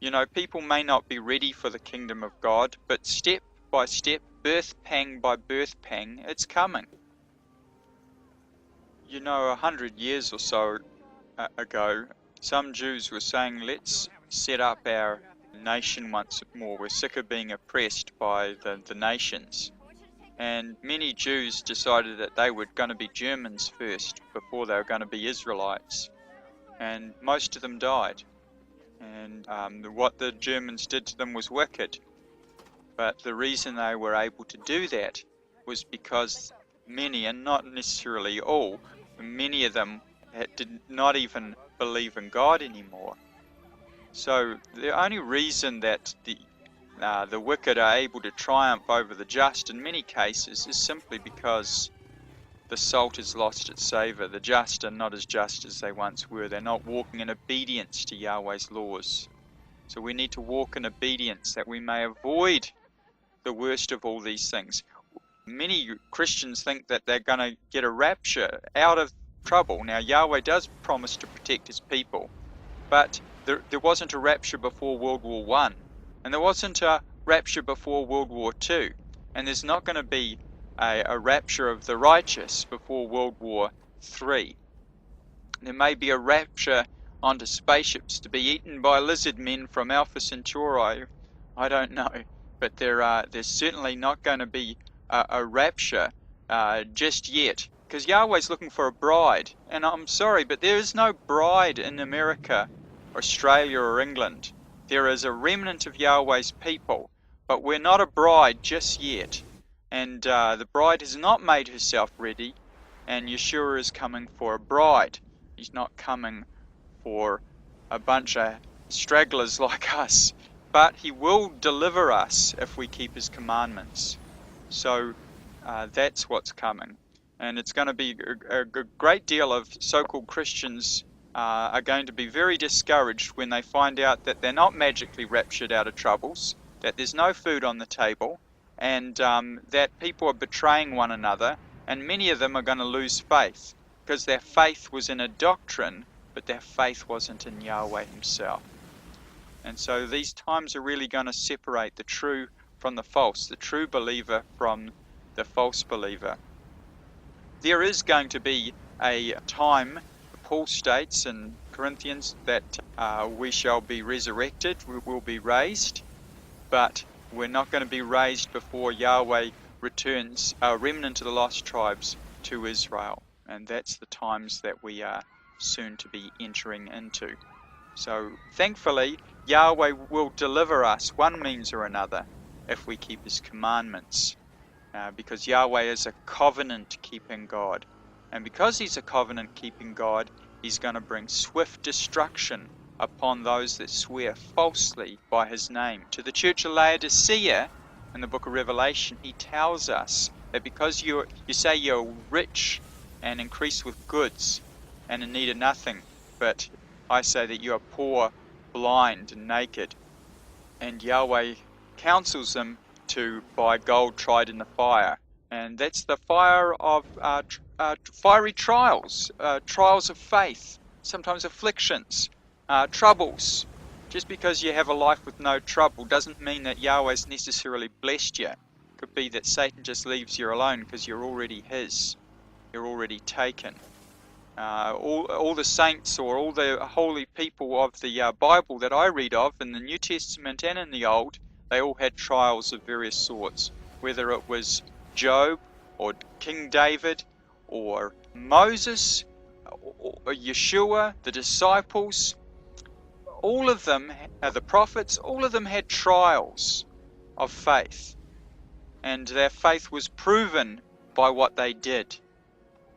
You know, people may not be ready for the kingdom of God, but step by step, birth pang by birth pang, it's coming. You know, 100 years or so ago, some Jews were saying, let's set up our nation once more. We're sick of being oppressed by the nations. And many Jews decided that they were going to be Germans first before they were going to be Israelites. And most of them died. And what the Germans did to them was wicked. But the reason they were able to do that was because many, and not necessarily all, many of them did not even believe in God anymore. So the only reason that the wicked are able to triumph over the just in many cases is simply because the salt has lost its savour. The just are not as just as they once were. They're not walking in obedience to Yahweh's laws. So we need to walk in obedience that we may avoid the worst of all these things. Many Christians think that they're going to get a rapture out of trouble. Now, Yahweh does promise to protect his people, but there wasn't a rapture before World War I, and there wasn't a rapture before World War II, and there's not going to be a rapture of the righteous before World War III. There may be a rapture onto spaceships to be eaten by lizard men from Alpha Centauri. I don't know, but there's certainly not going to be a rapture just yet, because Yahweh's looking for a bride. And I'm sorry, but there is no bride in America, Australia, or England. There is a remnant of Yahweh's people, but we're not a bride just yet. And the bride has not made herself ready, and Yeshua is coming for a bride. He's not coming for a bunch of stragglers like us, but he will deliver us if we keep his commandments. So that's what's coming. And it's going to be a great deal of so-called Christians are going to be very discouraged when they find out that they're not magically raptured out of troubles, that there's no food on the table, and that people are betraying one another, and many of them are going to lose faith, because their faith was in a doctrine, but their faith wasn't in Yahweh himself. And so these times are really going to separate the true from the false, the true believer from the false believer. There is going to be a time, Paul states in Corinthians, that we shall be resurrected, we will be raised, but we're not going to be raised before Yahweh returns a remnant of the lost tribes to Israel. And that's the times that we are soon to be entering into. So thankfully, Yahweh will deliver us one means or another if we keep his commandments, because Yahweh is a covenant-keeping God. And because he's a covenant-keeping God, he's going to bring swift destruction upon those that swear falsely by his name. To the church of Laodicea, in the book of Revelation, he tells us that because you say you're rich and increased with goods and in need of nothing, but I say that you are poor, blind, and naked. And Yahweh counsels them to buy gold tried in the fire. And that's the fire of fiery trials, trials of faith, sometimes afflictions, troubles. Just because you have a life with no trouble doesn't mean that Yahweh's necessarily blessed you. It could be that Satan just leaves you alone because you're already his. You're already taken. All the saints or all the holy people of the Bible that I read of in the New Testament and in the Old, they all had trials of various sorts, whether it was Job or King David or Moses or Yeshua, the disciples. All of them, the prophets, all of them had trials of faith, and their faith was proven by what they did.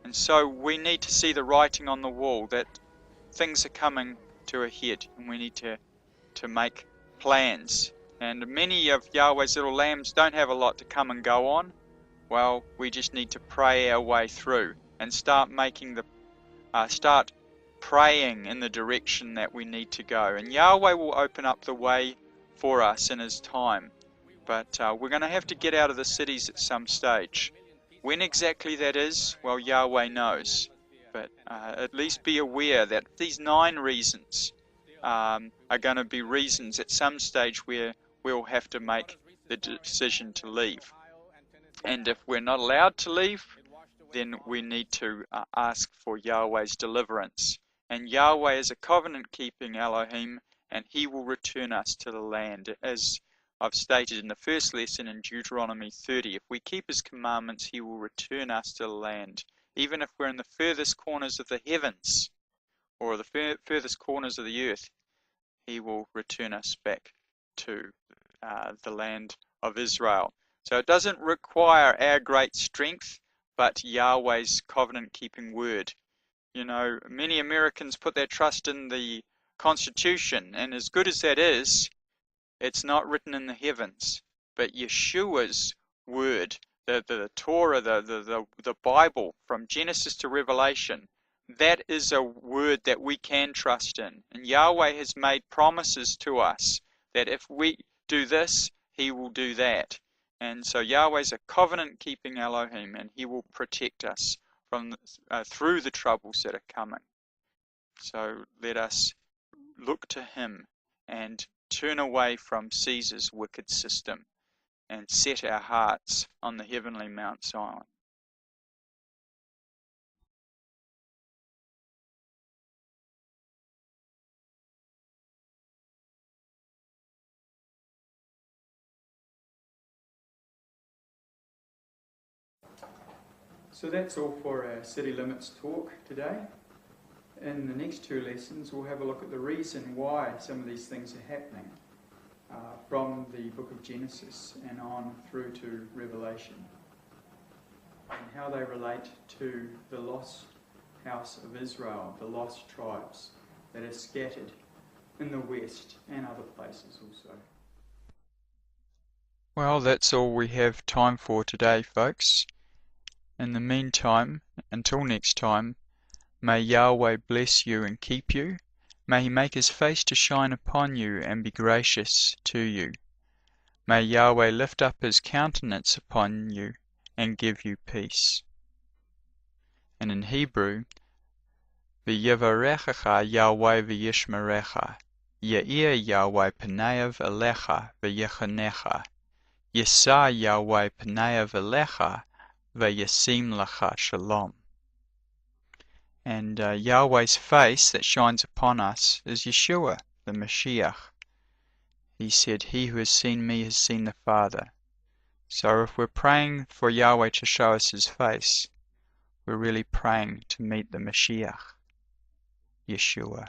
And so we need to see the writing on the wall that things are coming to a head, and we need to make plans. And many of Yahweh's little lambs don't have a lot to come and go on. Well, we just need to pray our way through and start praying in the direction that we need to go. And Yahweh will open up the way for us in his time. But we're going to have to get out of the cities at some stage. When exactly that is, well, Yahweh knows. But at least be aware that these 9 reasons are going to be reasons at some stage where we'll have to make the decision to leave. And if we're not allowed to leave, then we need to ask for Yahweh's deliverance. And Yahweh is a covenant-keeping Elohim, and He will return us to the land. As I've stated in the first lesson in Deuteronomy 30, if we keep His commandments, He will return us to the land. Even if we're in the furthest corners of the heavens, or the furthest corners of the earth, He will return us back to the land of Israel. So it doesn't require our great strength, but Yahweh's covenant-keeping word. You know, many Americans put their trust in the Constitution, and as good as that is, it's not written in the heavens. But Yeshua's word, the Torah, the Bible, from Genesis to Revelation, that is a word that we can trust in. And Yahweh has made promises to us that if we do this, He will do that. And so Yahweh's a covenant-keeping Elohim, and He will protect us from through the troubles that are coming. So let us look to Him and turn away from Caesar's wicked system and set our hearts on the heavenly Mount Zion. So that's all for our City Limits talk today. In the next two lessons, we'll have a look at the reason why some of these things are happening from the book of Genesis and on through to Revelation, and how they relate to the lost house of Israel, the lost tribes that are scattered in the west and other places also. Well, that's all we have time for today, folks. In the meantime, until next time, may Yahweh bless you and keep you. May He make His face to shine upon you and be gracious to you. May Yahweh lift up His countenance upon you and give you peace. And in Hebrew, V'yevarechecha Yahweh v'yishmerecha, Ye'ir Yahweh p'nayav elecha v'yechanecha, Yisa Yahweh p'nayav elecha v'yasim lecha shalom. And Yahweh's face that shines upon us is Yeshua, the Mashiach. He said, "He who has seen me has seen the Father." So if we're praying for Yahweh to show us His face, we're really praying to meet the Mashiach, Yeshua.